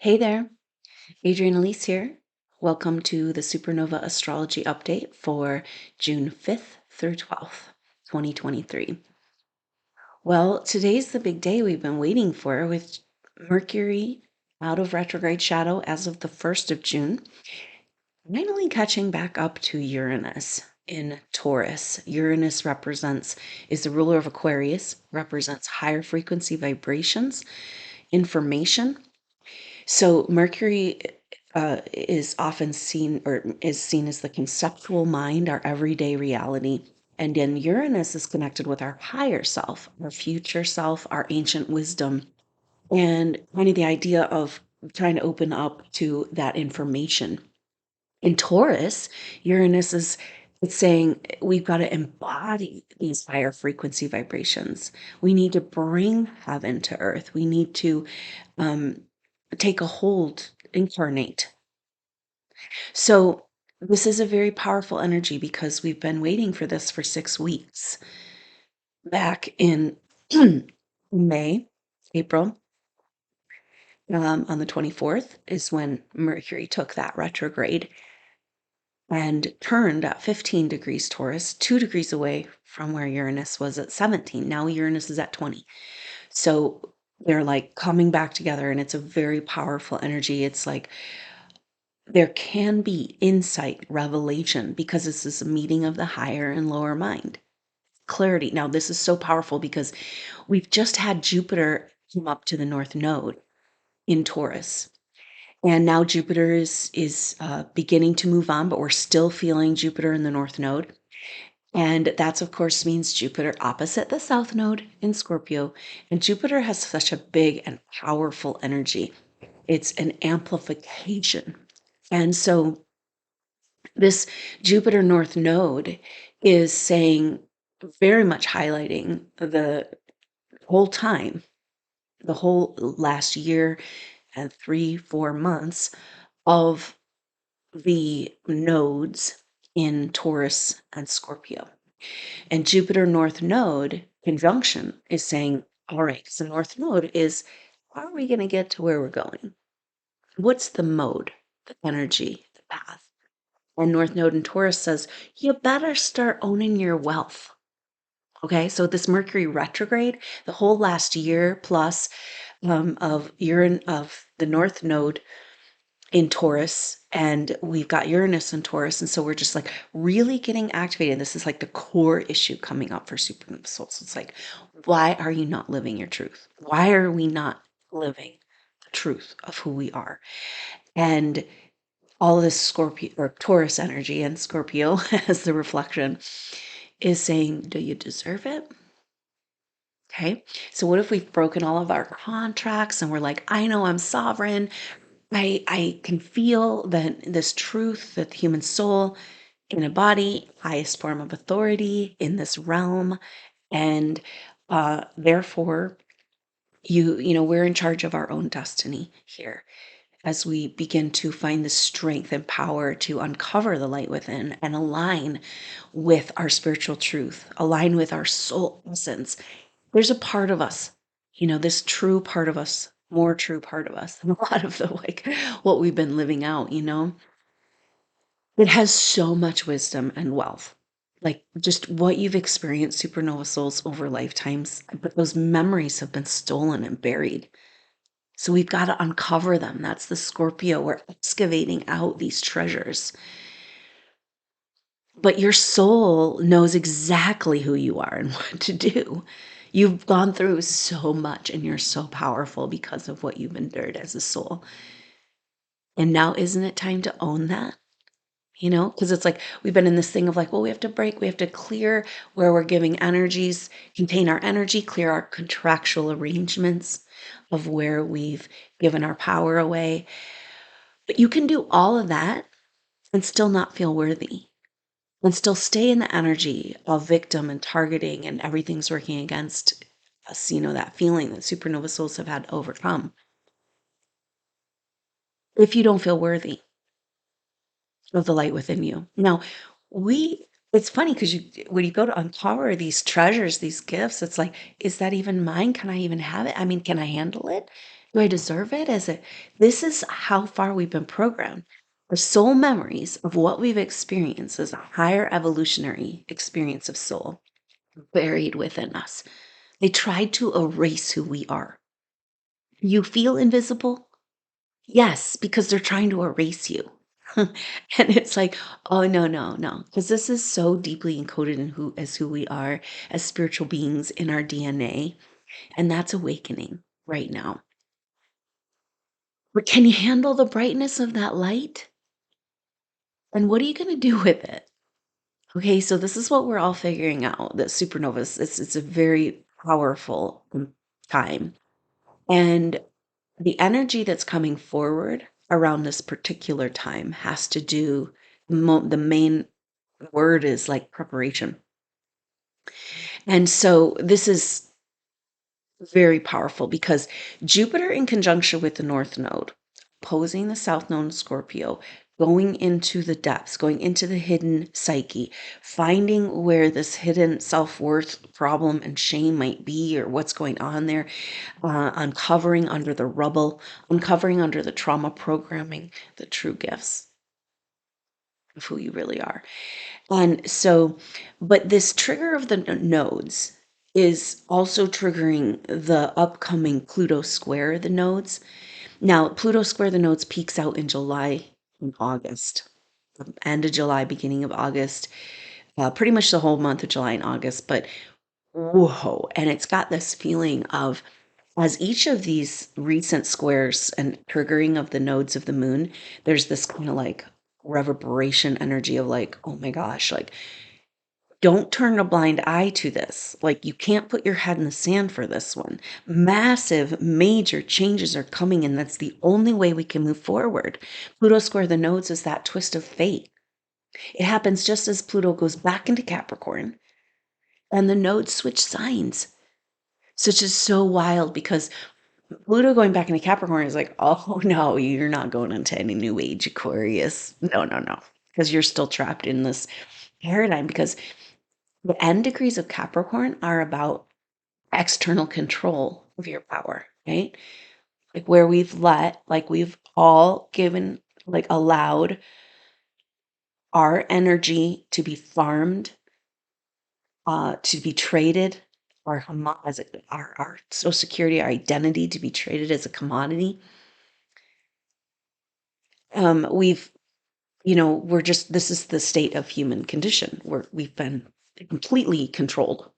Hey there, Adrienne Elise here. Welcome to the SuperNova Astrology Update for June 5th through 12th, 2023. Well, today's the big day we've been waiting for with Mercury out of retrograde shadow as of the 1st of June, finally catching back up to Uranus in Taurus. Uranus is the ruler of Aquarius, represents higher frequency vibrations, information. So Mercury is often seen or is seen as the conceptual mind, our everyday reality. And then Uranus is connected with our higher self, our future self, our ancient wisdom, and kind of the idea of trying to open up to that information. In Taurus, Uranus is it's saying we've got to embody these higher frequency vibrations. We need to bring heaven to earth. We need to um, take a hold, incarnate. So this is a very powerful energy because we've been waiting for this for 6 weeks. Back in May, April, on the 24th is when Mercury took that retrograde and turned at 15 degrees Taurus, 2 degrees away from where Uranus was at 17. Now Uranus is at 20. So they're like coming back together, and it's a very powerful energy. It's like there can be insight, revelation, because this is a meeting of the higher and lower mind. Clarity. Now, this is so powerful because we've just had Jupiter come up to the North Node in Taurus. And now Jupiter is beginning to move on, but we're still feeling Jupiter in the North Node. And that's, of course, means Jupiter opposite the South Node in Scorpio. And Jupiter has such a big and powerful energy. It's an amplification. And so this Jupiter North Node is saying, very much highlighting the whole time, the whole last year and 3-4 months of the nodes in Taurus and Scorpio. And Jupiter North Node conjunction is saying, all right, so North Node is, how are we going to get to where we're going? What's the mode, the energy, the path? And North Node in Taurus says, you better start owning your wealth. Okay, so this Mercury retrograde, the whole last year plus of the North Node in Taurus, and we've got Uranus in Taurus, and so we're just like really getting activated. This is like the core issue coming up for SuperNova souls. It's like, why are you not living your truth? Why are we not living the truth of who we are? And all of this Scorpio or Taurus energy and Scorpio as the reflection is saying, do you deserve it? Okay. So what if we've broken all of our contracts and we're like, I know I'm sovereign. I can feel that this truth that the human soul in a body, highest form of authority in this realm. And therefore we're in charge of our own destiny here as we begin to find the strength and power to uncover the light within and align with our spiritual truth, align with our soul essence. There's a part of us, this true part of us, more true part of us than a lot of the what we've been living out, it has so much wisdom and wealth. Like just what you've experienced, supernova souls, over lifetimes, but those memories have been stolen and buried. So we've got to uncover them. That's the Scorpio. We're excavating out these treasures. But your soul knows exactly who you are and what to do. You've gone through so much and you're so powerful because of what you've endured as a soul. And now, isn't it time to own that? Because it's like we've been in this thing of like, well, we have to break, we have to clear where we're giving energies, contain our energy, clear our contractual arrangements of where we've given our power away. But you can do all of that and still not feel worthy and still stay in the energy of victim and targeting and everything's working against us, that feeling that supernova souls have had to overcome. If you don't feel worthy of the light within you. Now, it's funny because when you go to uncover these treasures, these gifts, it's like, is that even mine? Can I even have it? I mean, can I handle it? Do I deserve it? This is how far we've been programmed. The soul memories of what we've experienced as a higher evolutionary experience of soul buried within us. They tried to erase who we are. You feel invisible? Yes, because they're trying to erase you. And it's like, oh no, no, no. Because this is so deeply encoded in who we are as spiritual beings in our DNA. And that's awakening right now. But can you handle the brightness of that light? And what are you going to do with it? Okay, so this is what we're all figuring out that supernovas, it's a very powerful time. And the energy that's coming forward around this particular time has to do, the main word is like preparation. And so this is very powerful because Jupiter in conjunction with the North Node, opposing the South Node in Scorpio, going into the depths, going into the hidden psyche, finding where this hidden self-worth problem and shame might be or what's going on there, uncovering under the rubble, uncovering under the trauma programming, the true gifts of who you really are. And so, but this trigger of the nodes is also triggering the upcoming Pluto square the nodes. Now, Pluto square the nodes peaks out in July and August, end of July, beginning of August, pretty much the whole month of July and August. But whoa, and it's got this feeling of, as each of these recent squares and triggering of the nodes of the moon, there's this kind of like reverberation energy of like, oh my gosh, like don't turn a blind eye to this. Like, you can't put your head in the sand for this one. Massive, major changes are coming, and that's the only way we can move forward. Pluto square the nodes is that twist of fate. It happens just as Pluto goes back into Capricorn and the nodes switch signs. So it's just so wild because Pluto going back into Capricorn is like, oh no, you're not going into any new age Aquarius. No, no, no. Because you're still trapped in this paradigm because the end degrees of Capricorn are about external control of your power, right? Like where we've all given, like allowed our energy to be farmed, to be traded, our social security, our identity to be traded as a commodity. We've, we're just, this is the state of human condition where we've been completely controlled.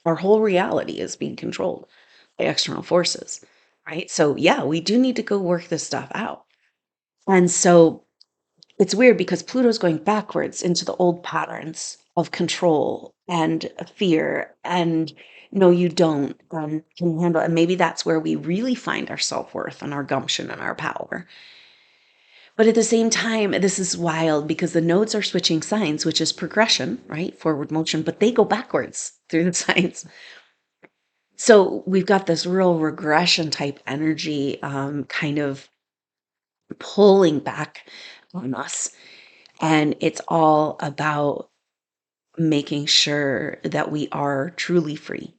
Our whole reality is being controlled by external forces, right? So yeah, we do need to go work this stuff out. And so it's weird because Pluto's going backwards into the old patterns of control and fear and no, you don't, can handle. And maybe that's where we really find our self-worth and our gumption and our power. But at the same time, this is wild because the nodes are switching signs, which is progression, right? Forward motion, but they go backwards through the signs. So we've got this real regression type energy, kind of pulling back on us. And it's all about making sure that we are truly free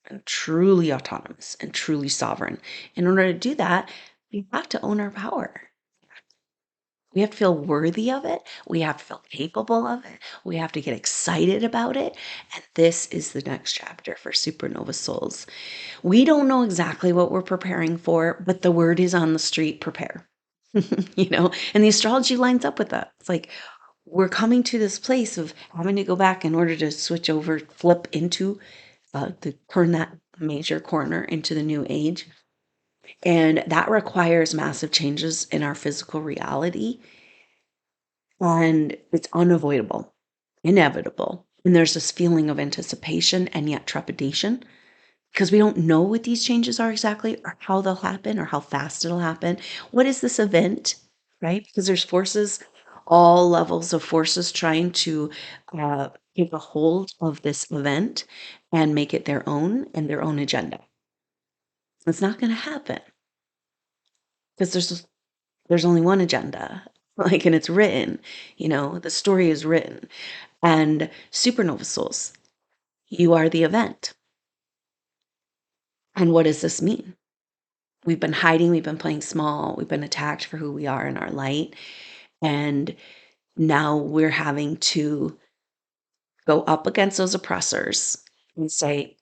and truly autonomous and truly sovereign. In order to do that, we have to own our power. We have to feel worthy of it. We have to feel capable of it. We have to get excited about it. And this is the next chapter for Supernova Souls. We don't know exactly what we're preparing for, but the word is on the street, prepare. And the astrology lines up with that. It's like we're coming to this place of having to go back in order to switch over, flip into turn that major corner into the new age. And that requires massive changes in our physical reality. And it's unavoidable, inevitable. And there's this feeling of anticipation and yet trepidation because we don't know what these changes are exactly or how they'll happen or how fast it'll happen. What is this event, right? Because there's forces, all levels of forces trying to take a hold of this event and make it their own and their own agenda. It's not going to happen because there's only one agenda, like, and it's written, the story is written. And supernova souls, you are the event. And what does this mean? We've been hiding, we've been playing small, we've been attacked for who we are in our light. And now we're having to go up against those oppressors and say,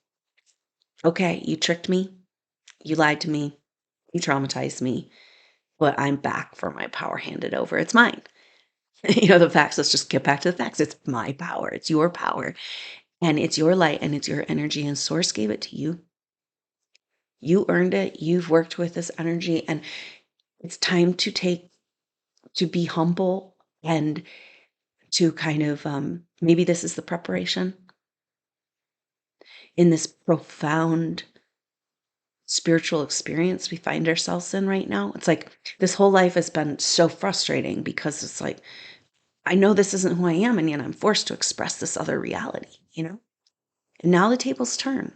okay, you tricked me, you lied to me, you traumatized me, but I'm back for my power handed over. It's mine. The facts, let's just get back to the facts. It's my power, it's your power, and it's your light, and it's your energy, and Source gave it to you. You earned it. You've worked with this energy, and it's time to be humble and to kind of, maybe this is the preparation in this profound spiritual experience we find ourselves in right now. It's like this whole life has been so frustrating because it's like, I know this isn't who I am, and yet I'm forced to express this other reality. And now the tables turn.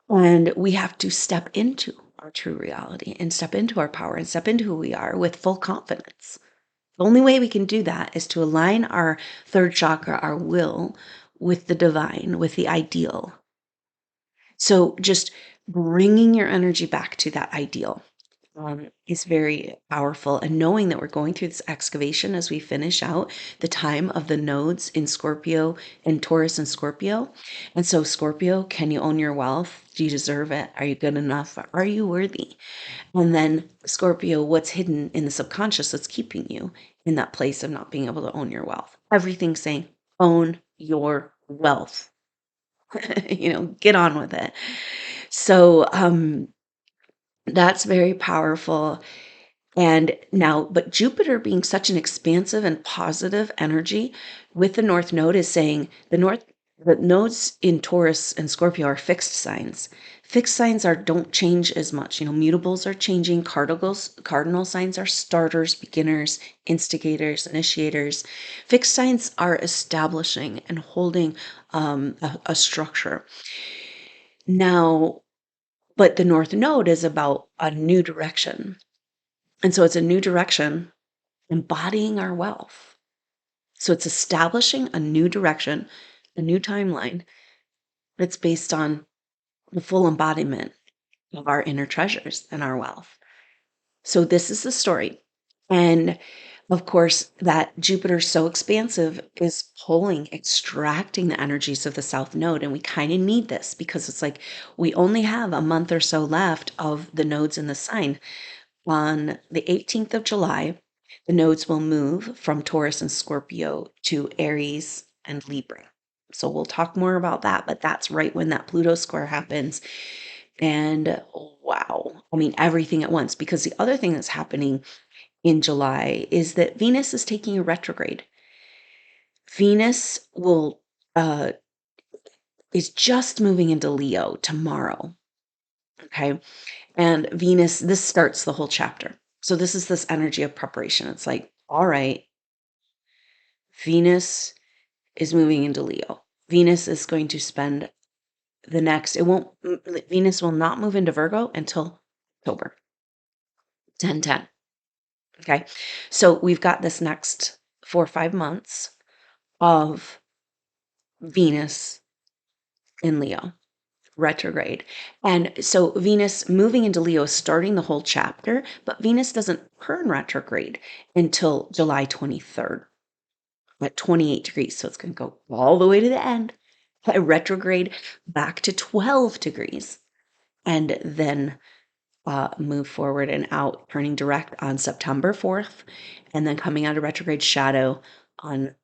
And we have to step into our true reality and step into our power and step into who we are with full confidence. The only way we can do that is to align our third chakra, our will, with the divine, with the ideal. So just bringing your energy back to that ideal is very powerful. And knowing that we're going through this excavation as we finish out the time of the nodes in Scorpio and Taurus and Scorpio. And so, Scorpio, can you own your wealth? Do you deserve it? Are you good enough? Are you worthy? And then, Scorpio, what's hidden in the subconscious that's keeping you in that place of not being able to own your wealth? Everything's saying, own your wealth. Get on with it. So, that's very powerful. And now, but Jupiter being such an expansive and positive energy with the North Node is saying the nodes in Taurus and Scorpio are fixed signs. Fixed signs don't change as much. Mutables are changing. Cardinal signs are starters, beginners, instigators, initiators. Fixed signs are establishing and holding a structure. Now, but the North Node is about a new direction. And so it's a new direction, embodying our wealth. So it's establishing a new direction, a new timeline that's based on the full embodiment of our inner treasures and our wealth. So this is the story. And of course, that Jupiter so expansive is extracting the energies of the South Node. And we kind of need this because it's like we only have a month or so left of the nodes in the sign. On the 18th of July, the nodes will move from Taurus and Scorpio to Aries and Libra. So we'll talk more about that, but that's right when that Pluto square happens. And wow, everything at once. Because the other thing that's happening in July is that Venus is taking a retrograde. Venus is just moving into Leo tomorrow. Okay. And Venus, this starts the whole chapter. So this is this energy of preparation. It's like, all right, Venus is moving into Leo. Venus is going to spend Venus will not move into Virgo until October 10/10. Okay. So we've got this next 4 or 5 months of Venus in Leo. Retrograde. And so Venus moving into Leo is starting the whole chapter, but Venus doesn't turn retrograde until July 23rd at 28 degrees. So it's going to go all the way to the end, retrograde back to 12 degrees, and then move forward and out, turning direct on September 4th, and then coming out of retrograde shadow on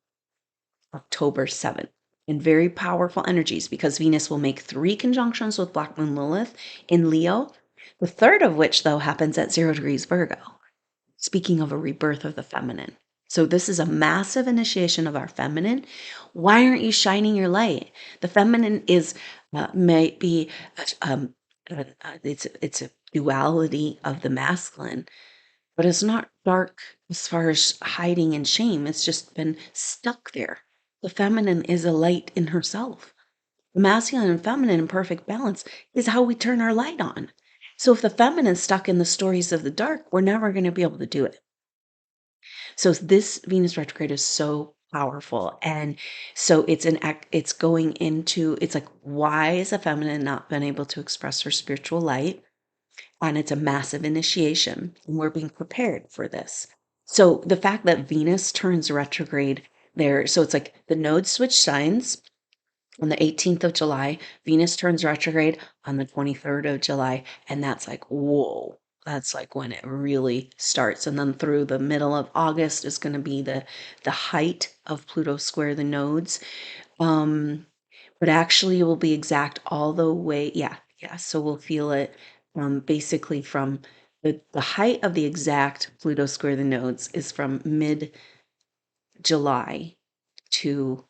October 7th. And very powerful energies because Venus will make 3 conjunctions with Black Moon Lilith in Leo, the third of which, though, happens at 0 degrees Virgo. Speaking of a rebirth of the feminine. So this is a massive initiation of our feminine. Why aren't you shining your light? The feminine might be, it's a duality of the masculine, but it's not dark as far as hiding and shame. It's just been stuck there. The feminine is a light in herself. The masculine and feminine in perfect balance is how we turn our light on. So if the feminine's stuck in the stories of the dark, we're never going to be able to do it. So this Venus retrograde is so powerful. And so it's going into, it's like, why is the feminine not been able to express her spiritual light? And it's a massive initiation, and we're being prepared for this. So the fact that Venus turns retrograde there, so it's like the nodes switch signs on the 18th of July, Venus turns retrograde on the 23rd of July, and that's like, whoa, that's like when it really starts. And then through the middle of August is going to be the height of Pluto square the nodes. But actually it will be exact all the way. Yeah. So we'll feel it basically from the height of the exact Pluto square the nodes is from mid July to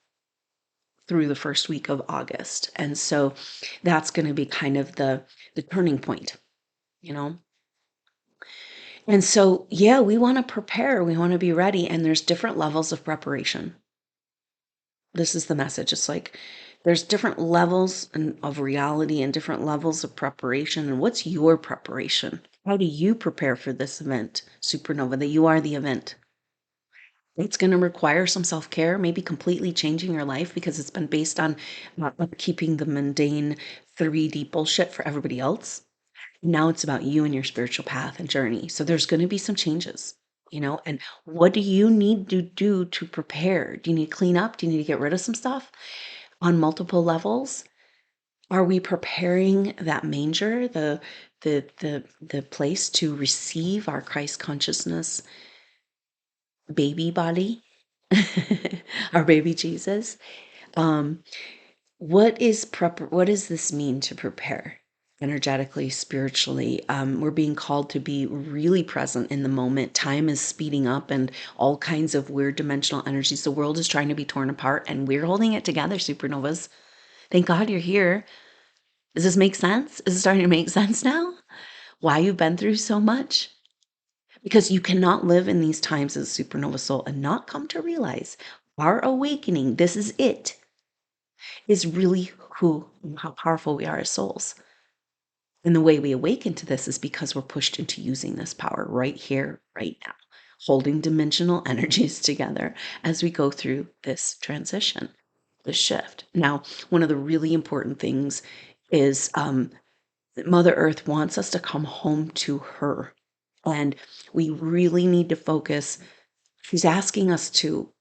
through the first week of August. And so that's going to be kind of the turning point, you know? And so, yeah, we want to prepare, we want to be ready, and there's different levels of preparation. This is the message. It's like there's different levels of reality and different levels of preparation. And what's your preparation? How do you prepare for this event, Supernova, that you are the event? It's going to require some self-care, maybe completely changing your life because it's been based on keeping the mundane 3D bullshit for everybody else. Now it's about you and your spiritual path and journey. So there's going to be some changes, and what do you need to do to prepare? Do you need to clean up? Do you need to get rid of some stuff on multiple levels? Are we preparing that manger, the place to receive our Christ consciousness baby body, our baby Jesus? Um, what does this mean to prepare energetically, spiritually? We're being called to be really present in the moment. Time is speeding up and all kinds of weird dimensional energies. The world is trying to be torn apart and we're holding it together, supernovas. Thank God you're here. Does this make sense? Is it starting to make sense now? Why you've been through so much? Because you cannot live in these times as a supernova soul and not come to realize our awakening, this is it, is really who and how powerful we are as souls. And the way we awaken to this is because we're pushed into using this power right here, right now, holding dimensional energies together as we go through this transition, this shift. Now, one of the really important things is that Mother Earth wants us to come home to her. And we really need to focus. She's asking us to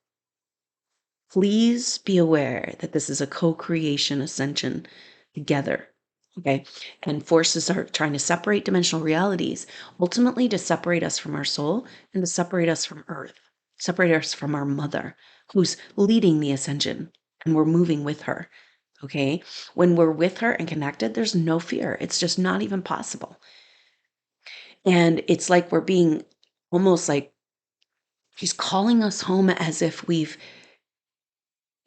please be aware that this is a co-creation ascension together. Okay. And forces are trying to separate dimensional realities, ultimately to separate us from our soul and to separate us from Earth, separate us from our mother, who's leading the ascension, and we're moving with her. Okay. When we're with her and connected, there's no fear. It's just not even possible. And it's like we're being almost like she's calling us home as if we've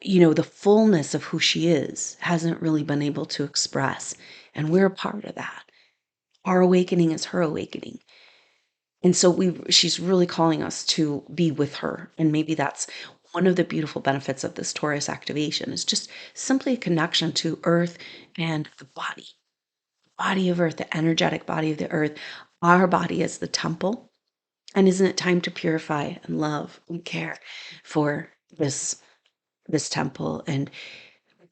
the fullness of who she is hasn't really been able to express. And we're a part of that. Our awakening is her awakening. And so she's really calling us to be with her. And maybe that's one of the beautiful benefits of this Taurus activation is just simply a connection to Earth and the body of Earth, the energetic body of the Earth. Our body is the temple. And isn't it time to purify and love and care for this temple and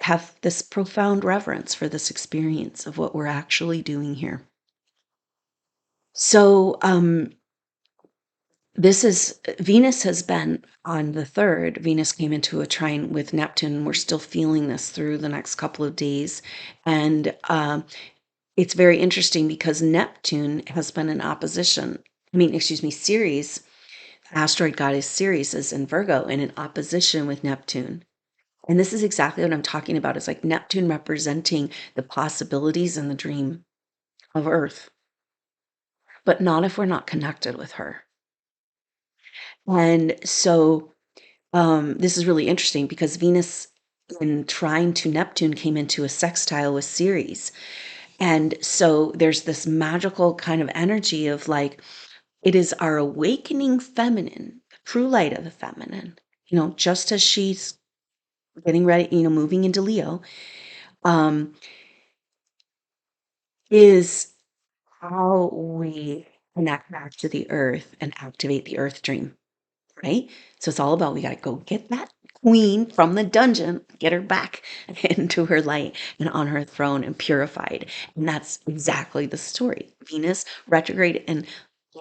have this profound reverence for this experience of what we're actually doing here? So, this is Venus has been on the third. Venus came into a trine with Neptune. We're still feeling this through the next couple of days. And it's very interesting because Neptune has been in opposition. Ceres, asteroid goddess Ceres is in Virgo and in opposition with Neptune. And this is exactly what I'm talking about. It's like Neptune representing the possibilities and the dream of Earth, but not if we're not connected with her. And so this is really interesting because Venus in trine to Neptune came into a sextile with Ceres. And so there's this magical kind of energy of like, it is our awakening feminine, the true light of the feminine, just as she's getting ready, moving into Leo, um, is how we connect back to the earth and activate the earth dream. right? So it's all about, we got to go get that queen from the dungeon, get her back into her light and on her throne and purified. And that's exactly the story. Venus retrograde in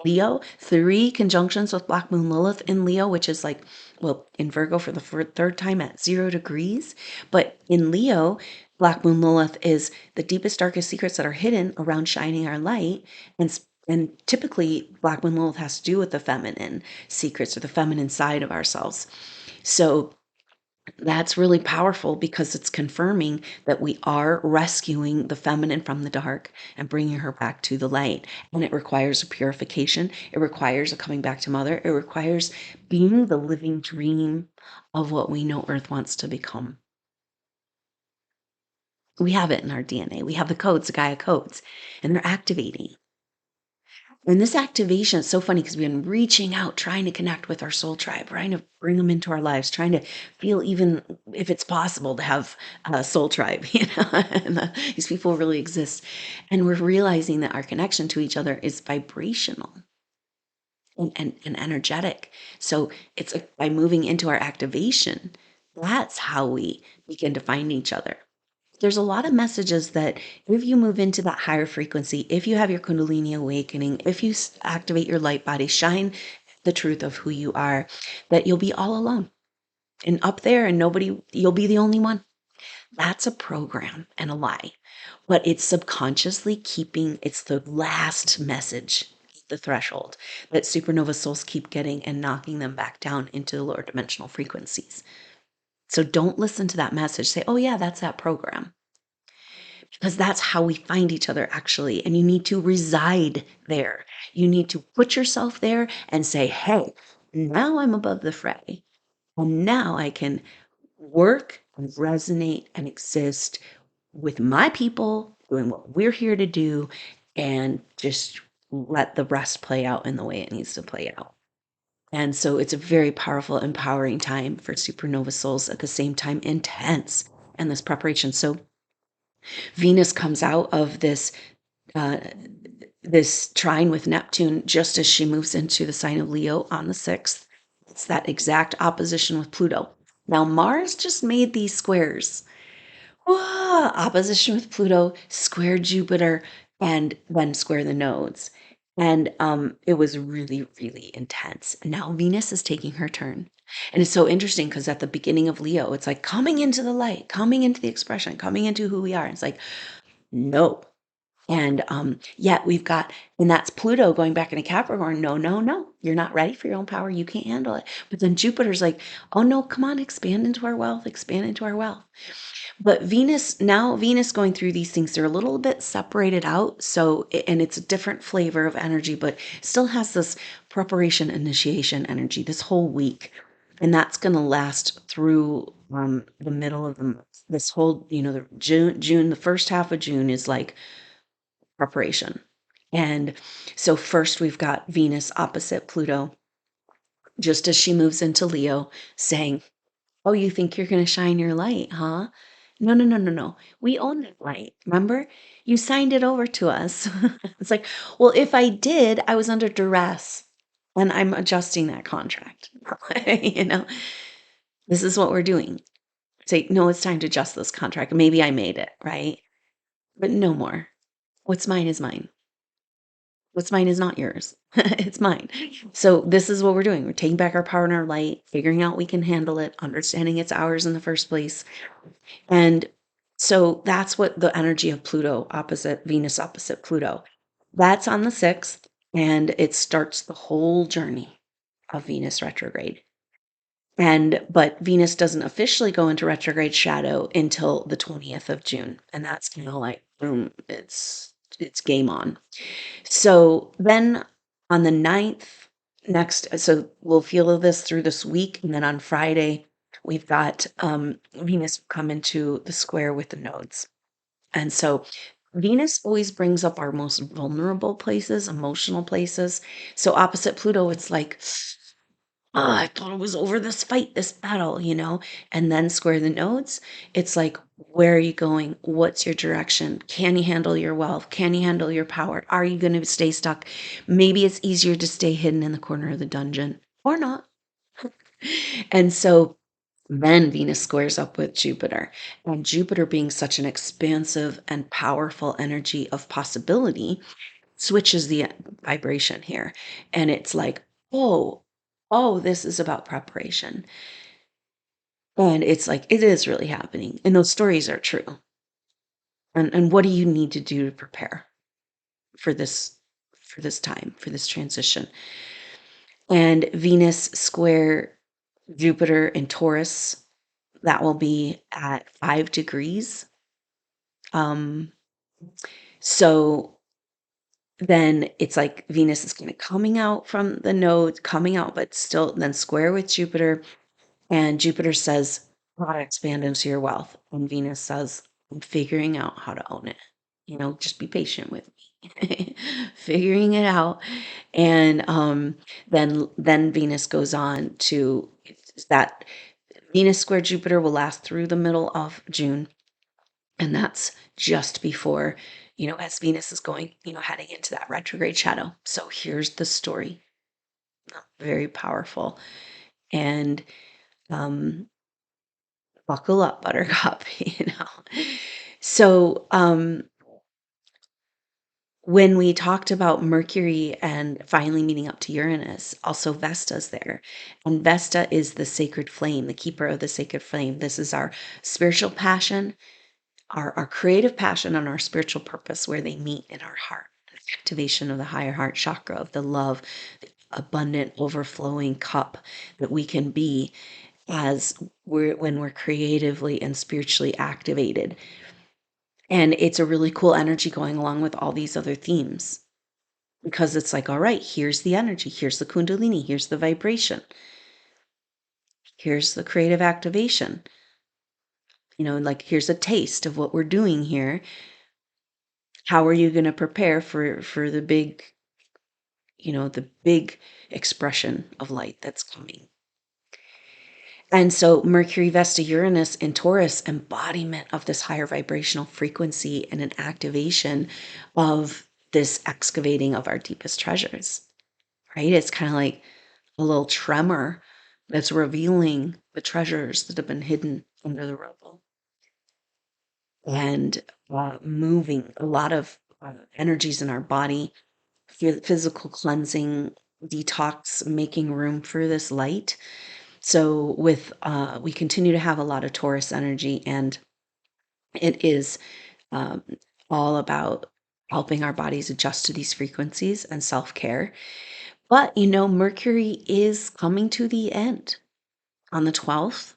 Leo, 3 conjunctions with Black Moon Lilith in Leo, which is like, well, in Virgo for the third time at 0 degrees. But in Leo, Black Moon Lilith is the deepest, darkest secrets that are hidden around shining our light. And typically, Black Moon Lilith has to do with the feminine secrets or the feminine side of ourselves. So that's really powerful because it's confirming that we are rescuing the feminine from the dark and bringing her back to the light. And it requires a purification. It requires a coming back to mother. It requires being the living dream of what we know Earth wants to become. We have it in our DNA. We have the codes, the Gaia codes, and they're activating. And this activation is so funny because we've been reaching out, trying to connect with our soul tribe, trying to bring them into our lives, trying to feel even if it's possible to have a soul tribe, and these people really exist. And we're realizing that our connection to each other is vibrational and energetic. So it's by moving into our activation, that's how we begin to find each other. There's a lot of messages that if you move into that higher frequency, if you have your Kundalini awakening, if you activate your light body, shine the truth of who you are, that you'll be all alone and up there and nobody, you'll be the only one. That's a program and a lie, but it's subconsciously keeping, it's the last message, the threshold that supernova souls keep getting and knocking them back down into the lower dimensional frequencies. So don't listen to that message. Say, oh yeah, that's that program. Because that's how we find each other, actually. And you need to reside there. You need to put yourself there and say, hey, now I'm above the fray. And now I can work and resonate and exist with my people, doing what we're here to do, and just let the rest play out in the way it needs to play out. And so it's a very powerful, empowering time for supernova souls, at the same time intense, and this preparation. So Venus comes out of uh, this trine with Neptune just as she moves into the sign of Leo on the 6th. It's that exact opposition with Pluto. Now, Mars just made these squares. Whoa, opposition with Pluto, square Jupiter, and then square the nodes. And it was really, really intense. Now Venus is taking her turn. And it's so interesting because at the beginning of Leo, it's like coming into the light, coming into the expression, coming into who we are. It's like, no. And yet we've got, and that's Pluto going back into Capricorn. No, no, no. You're not ready for your own power. You can't handle it. But then Jupiter's like, oh no, come on, expand into our wealth, expand into our wealth. But Venus, now Venus going through these things, they're a little bit separated out. So, and it's a different flavor of energy, but still has this preparation, initiation energy this whole week. And that's going to last through the middle of the month. This whole, the June, the first half of June is like preparation. And so first we've got Venus opposite Pluto, just as she moves into Leo, saying, oh, you think you're going to shine your light, huh? No, no, no, no, no. We own that light. Remember? You signed it over to us. It's like, well, if I did, I was under duress and I'm adjusting that contract. This is what we're doing. Say, no, it's time to adjust this contract. Maybe I made it, right? But no more. What's mine is mine. What's mine is not yours. It's mine. So this is what we're doing. We're taking back our power and our light, figuring out we can handle it, understanding it's ours in the first place. And so that's what the energy of Pluto opposite Venus opposite Pluto. That's on the 6th, and it starts the whole journey of Venus retrograde. But Venus doesn't officially go into retrograde shadow until the 20th of June. And that's kind of like, boom, it's game on. So then on the 9th, so we'll feel this through this week. And then on Friday, we've got Venus come into the square with the nodes. And so Venus always brings up our most vulnerable places, emotional places. So opposite Pluto, it's like, oh, I thought it was over this fight, this battle, and then square the nodes. It's like, where are you going? What's your direction? Can you handle your wealth? Can you handle your power? Are you going to stay stuck? Maybe it's easier to stay hidden in the corner of the dungeon or not. And so then Venus squares up with Jupiter. And Jupiter, being such an expansive and powerful energy of possibility, switches the vibration here. And it's like, oh, oh, this is about preparation. And it's like, it is really happening. And those stories are true. And what do you need to do to prepare for this time, for this transition? And Venus square Jupiter in Taurus, that will be at 5 degrees. Um, so then it's like Venus is kind of coming out from the node, coming out, but still then square with Jupiter. And Jupiter says, gotta expand into your wealth. And Venus says, I'm figuring out how to own it. Just be patient with me. Figuring it out. And then Venus goes on to that Venus square Jupiter will last through the middle of June. And that's just before, as Venus is going, heading into that retrograde shadow. So here's the story. Very powerful. And buckle up, Buttercup, So when we talked about Mercury and finally meeting up to Uranus, also Vesta's there. And Vesta is the sacred flame, the keeper of the sacred flame. This is our spiritual passion, our creative passion, and our spiritual purpose, where they meet in our heart. Activation of the higher heart chakra, of the love, the abundant, overflowing cup that we can be when we're creatively and spiritually activated. And it's a really cool energy going along with all these other themes, because it's like, all right, here's the energy, here's the Kundalini, here's the vibration, here's the creative activation. Like, here's a taste of what we're doing here. How are you going to prepare for the big expression of light that's coming? And so Mercury, Vesta, Uranus in Taurus, embodiment of this higher vibrational frequency and an activation of this excavating of our deepest treasures, right? It's kind of like a little tremor that's revealing the treasures that have been hidden under the rubble, and moving a lot of energies in our body, physical cleansing, detox, making room for this light. So we continue to have a lot of Taurus energy, and it is um, all about helping our bodies adjust to these frequencies and self-care. But Mercury is coming to the end. On the 12th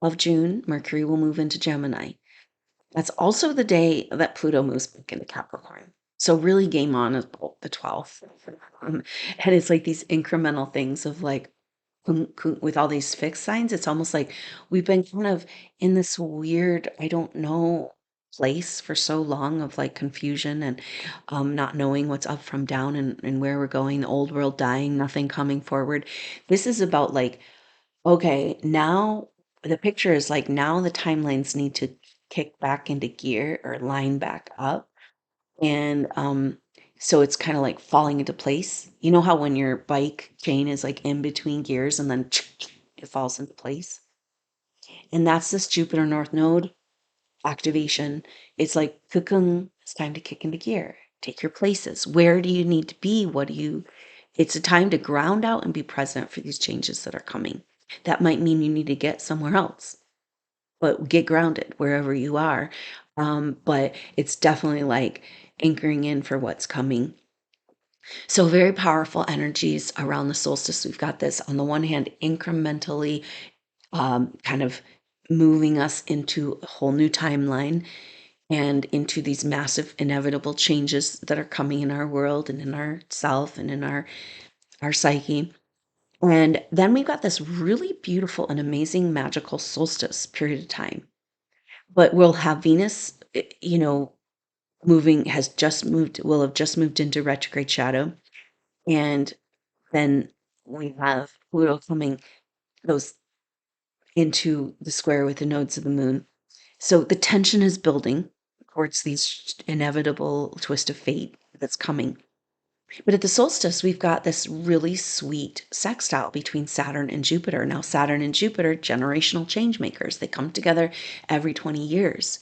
of June, Mercury will move into Gemini. That's also the day that Pluto moves back into Capricorn. So really game on is the 12th. And it's like these incremental things of like, with all these fixed signs, it's almost like we've been kind of in this weird, I don't know, place for so long of like confusion and not knowing what's up from down, and where we're going, the old world dying, nothing coming forward. This is about like, okay, now the picture is like, now the timelines need to kick back into gear or line back up. And so it's kind of like falling into place. You know how when your bike chain is like in between gears and then it falls into place? And that's this Jupiter North Node activation. It's like, cocoon, it's time to kick into gear. Take your places. Where do you need to be? It's a time to ground out and be present for these changes that are coming. That might mean you need to get somewhere else, but get grounded wherever you are. But it's definitely like anchoring in for what's coming. So very powerful energies around the solstice. We've got this, on the one hand, incrementally kind of moving us into a whole new timeline and into these massive inevitable changes that are coming in our world and in our self and in our psyche. And then we've got this really beautiful and amazing magical solstice period of time. But we'll have Venus, will have just moved into retrograde shadow. And then we have Pluto coming those into the square with the nodes of the moon. So the tension is building towards these inevitable twist of fate that's coming. But at the solstice, we've got this really sweet sextile between Saturn and Jupiter. Now, Saturn and Jupiter, generational change makers, they come together every 20 years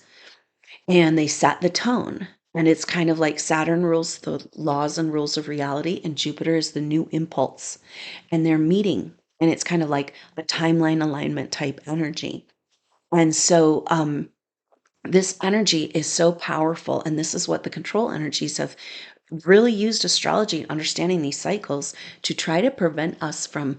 and they set the tone. And it's kind of like Saturn rules the laws and rules of reality, and Jupiter is the new impulse. And they're meeting, and it's kind of like a timeline alignment type energy. And so, this energy is so powerful, and this is what the control energies have really used astrology, understanding these cycles to try to prevent us from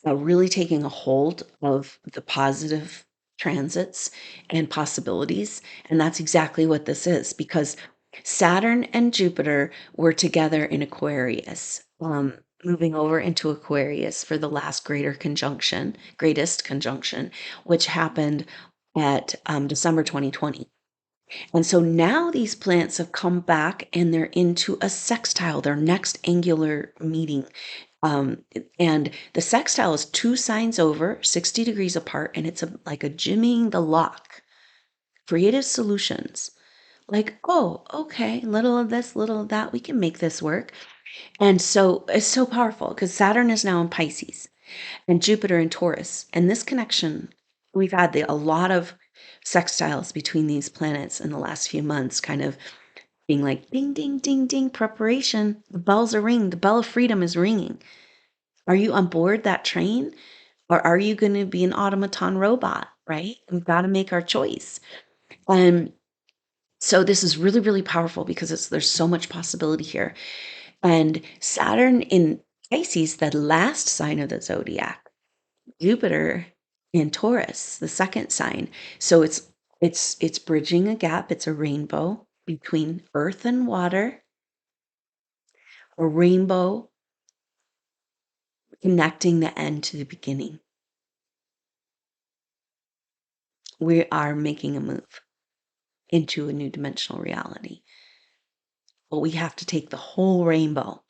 really taking a hold of the positive transits and possibilities. And that's exactly what this is, because Saturn and Jupiter were together in Aquarius, moving over into Aquarius for the last greatest conjunction, which happened at December 2020. And so now these planets have come back and they're into a sextile, their next angular meeting. And the sextile is 2 signs over, 60 degrees apart, and it's like a jimmying the lock. Creative solutions. Like, oh, okay, little of this, little of that, we can make this work. And so it's so powerful because Saturn is now in Pisces and Jupiter in Taurus. And this connection, we've had a lot of sextiles between these planets in the last few months, kind of being like ding, ding, ding, ding, preparation. The bells are ringing. The bell of freedom is ringing. Are you on board that train? Or are you going to be an automaton robot, right? We've got to make our choice. And so this is really, really powerful because there's so much possibility here. And Saturn in Pisces, the last sign of the zodiac, Jupiter in Taurus, the second sign. So it's bridging a gap. It's a rainbow between earth and water, a rainbow connecting the end to the beginning. We are making a move into a new dimensional reality. But we have to take the whole rainbow.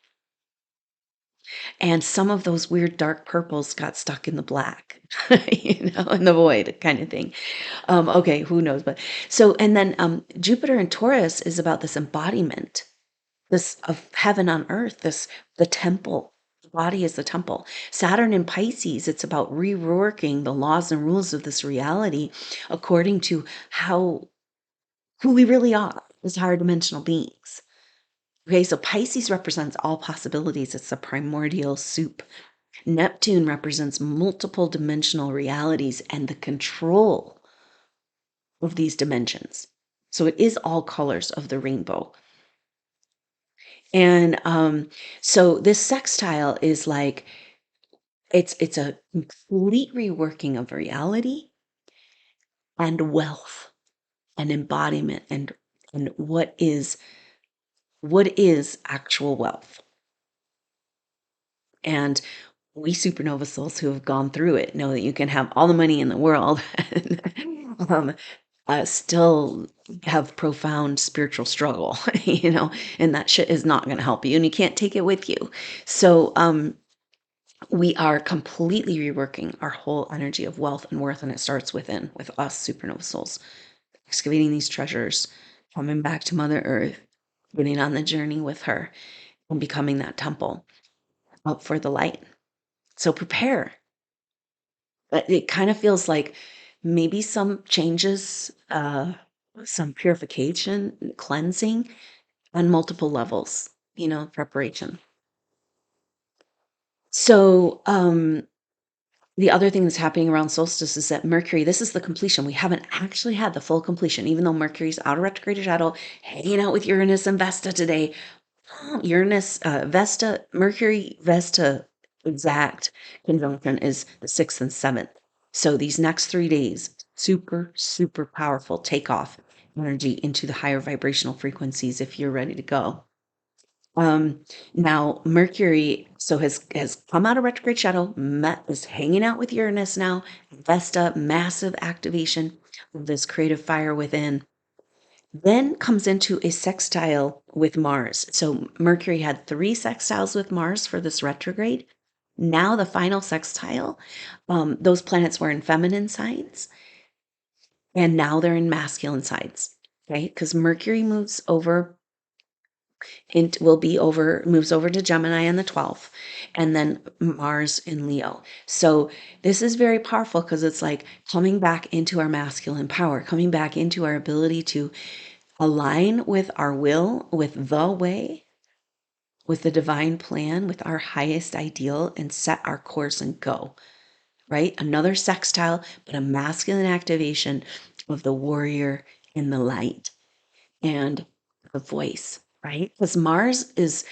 And some of those weird dark purples got stuck in the black, in the void kind of thing. Okay, who knows? But so, and then Jupiter in Taurus is about this embodiment, this of heaven on earth, the temple. The body is the temple. Saturn in Pisces, it's about reworking the laws and rules of this reality according to who we really are as higher dimensional beings. Okay, so Pisces represents all possibilities. It's the primordial soup. Neptune represents multiple dimensional realities and the control of these dimensions. So it is all colors of the rainbow. And so this sextile is like it's a complete reworking of reality and wealth and embodiment and what is actual wealth. And we supernova souls who have gone through it know that you can have all the money in the world and still have profound spiritual struggle, and that shit is not going to help you and you can't take it with you. So we are completely reworking our whole energy of wealth and worth, and it starts with us supernova souls, excavating these treasures, coming back to Mother Earth, getting on the journey with her, and becoming that temple up for the light. So prepare. But it kind of feels like maybe some changes, some purification, cleansing on multiple levels, preparation. So, the other thing that's happening around solstice is that Mercury, this is the completion. We haven't actually had the full completion, even though Mercury's out of retrograde shadow, hanging out with Uranus and Vesta today. Uranus, Vesta, Mercury, Vesta exact conjunction is the 6th and 7th. So these next 3 days, super, super powerful takeoff energy into the higher vibrational frequencies if you're ready to go. Now Mercury has come out of retrograde shadow, is hanging out with Uranus now, Vesta, massive activation of this creative fire within. Then comes into a sextile with Mars. So Mercury had 3 sextiles with Mars for this retrograde. Now the final sextile, those planets were in feminine signs, and now they're in masculine signs, right? Because Mercury moves over It will be moves over to Gemini on the 12th, and then Mars in Leo. So this is very powerful because it's like coming back into our masculine power, coming back into our ability to align with our will, with the way, with the divine plan, with our highest ideal, and set our course and go, right? Another sextile, but a masculine activation of the warrior in the light and the voice, right? Because Mars is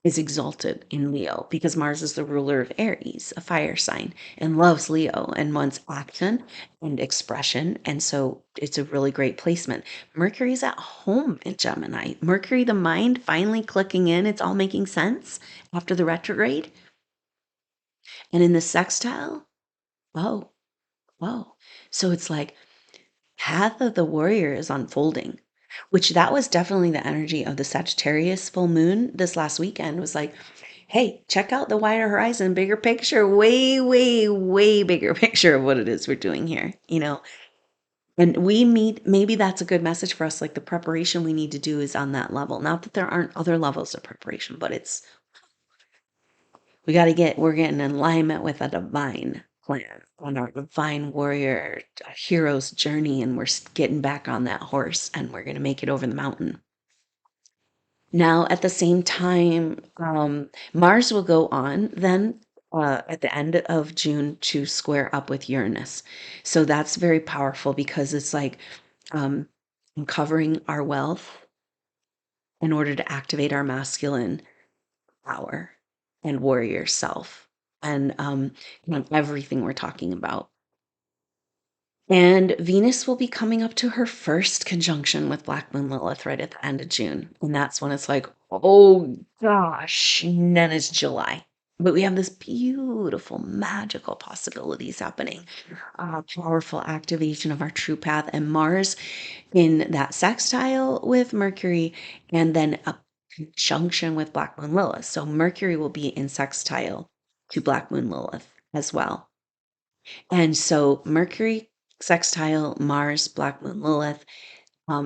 exalted in Leo because Mars is the ruler of Aries, a fire sign, and loves Leo and wants action and expression. And so it's a really great placement. Mercury's at home in Gemini. Mercury, the mind, finally clicking in. It's all making sense after the retrograde. And in the sextile, whoa, whoa. So it's like Path of the Warrior is unfolding, which that was definitely the energy of the Sagittarius full moon this last weekend was like, hey, check out the wider horizon, bigger picture, way, way, way bigger picture of what it is we're doing here, you know? And maybe that's a good message for us. Like the preparation we need to do is on that level. Not that there aren't other levels of preparation, but we're getting in alignment with a divine plan on our divine warrior hero's journey, and we're getting back on that horse and we're going to make it over the mountain. Now, at the same time, Mars will go on then at the end of June to square up with Uranus. So that's very powerful because it's like um, uncovering our wealth in order to activate our masculine power and warrior self and everything we're talking about. And Venus will be coming up to her first conjunction with Black Moon Lilith right at the end of June. And that's when it's like, oh gosh, and then it's July. But we have this beautiful, magical possibilities happening. Powerful activation of our true path and Mars in that sextile with Mercury, and then a conjunction with Black Moon Lilith. So Mercury will be in sextile to Black Moon Lilith as well. And so Mercury, sextile, Mars, Black Moon, Lilith.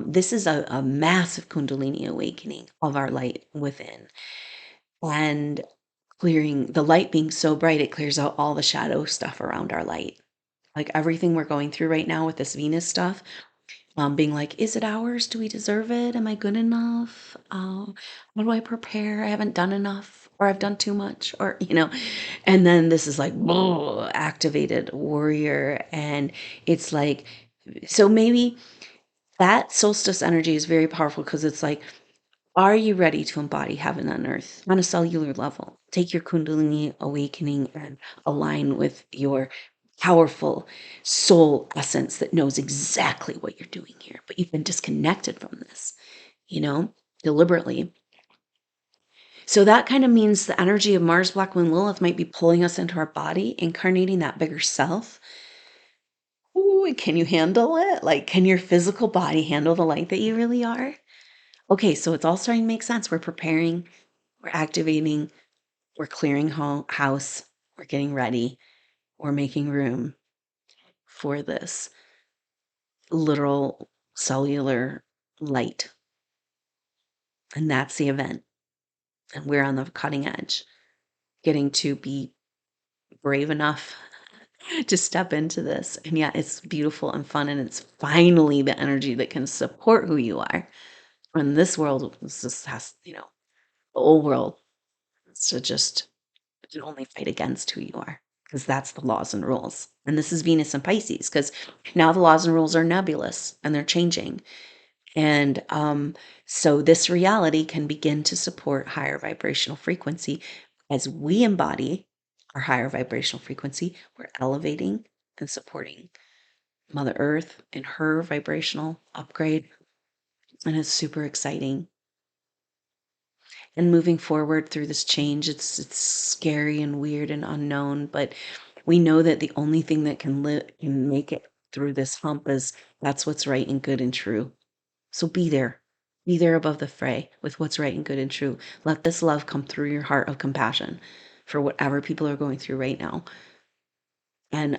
This is a massive Kundalini awakening of our light within. And clearing the light being so bright, it clears out all the shadow stuff around our light. Like everything we're going through right now with this Venus stuff, being like, is it ours? Do we deserve it? Am I good enough? How do I prepare? I haven't done enough, or I've done too much, or, and then this is like, activated warrior. And it's like, so maybe that solstice energy is very powerful because it's like, are you ready to embody heaven on earth on a cellular level? Take your Kundalini awakening and align with your powerful soul essence that knows exactly what you're doing here, but you've been disconnected from this, deliberately. So that kind of means the energy of Mars, Black Moon, Lilith might be pulling us into our body, incarnating that bigger self. Ooh, can you handle it? Like, can your physical body handle the light that you really are? Okay, so it's all starting to make sense. We're preparing, we're activating, we're clearing house, we're getting ready, we're making room for this literal cellular light. And that's the event. And we're on the cutting edge, getting to be brave enough to step into this. And yeah, it's beautiful and fun. And it's finally the energy that can support who you are. And this world just has, the old world is to just only fight against who you are, because that's the laws and rules. And this is Venus and Pisces, because now the laws and rules are nebulous and they're changing. And so this reality can begin to support higher vibrational frequency. As we embody our higher vibrational frequency, we're elevating and supporting Mother Earth in her vibrational upgrade. And it's super exciting. And moving forward through this change, it's scary and weird and unknown, but we know that the only thing that can make it through this hump is that's what's right and good and true. So be there. Be there above the fray with what's right and good and true. Let this love come through your heart of compassion for whatever people are going through right now. And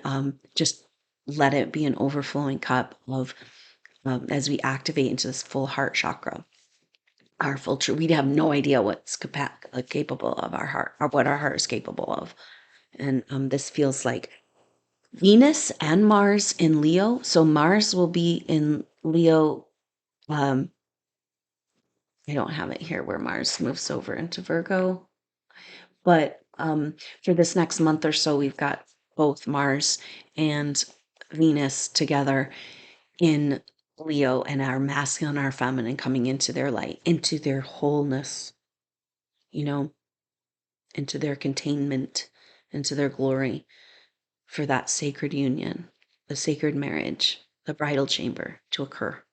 just let it be an overflowing cup of as we activate into this full heart chakra. our full truth. We have no idea what's capable of our heart, or what our heart is capable of. And this feels like Venus and Mars in Leo. So Mars will be in Leo. Um, I don't have it here where Mars moves over into Virgo, but for this next month or so, we've got both Mars and Venus together in Leo, and our masculine, our feminine coming into their light, into their wholeness, you know, into their containment, into their glory for that sacred union, the sacred marriage, the bridal chamber to occur.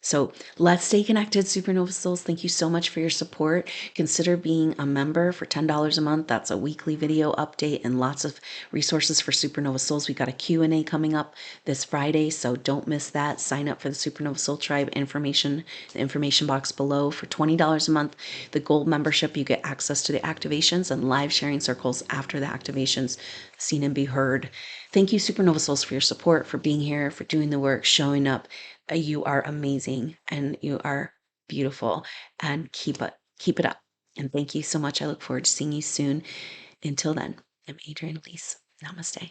So let's stay connected, Supernova Souls. Thank you so much for your support. Consider being a member for $10 a month. That's a weekly video update and lots of resources for Supernova Souls. We got a Q&A coming up this Friday, so don't miss that. Sign up for the Supernova Soul Tribe information, the information box below. For $20 a month, the gold membership, you get access to the activations and live sharing circles after the activations, seen and be heard. Thank you, Supernova Souls, for your support, for being here, for doing the work, showing up. You are amazing and you are beautiful, and keep it up. And thank you so much. I look forward to seeing you soon. Until then, I'm Adrienne Elise. Namaste.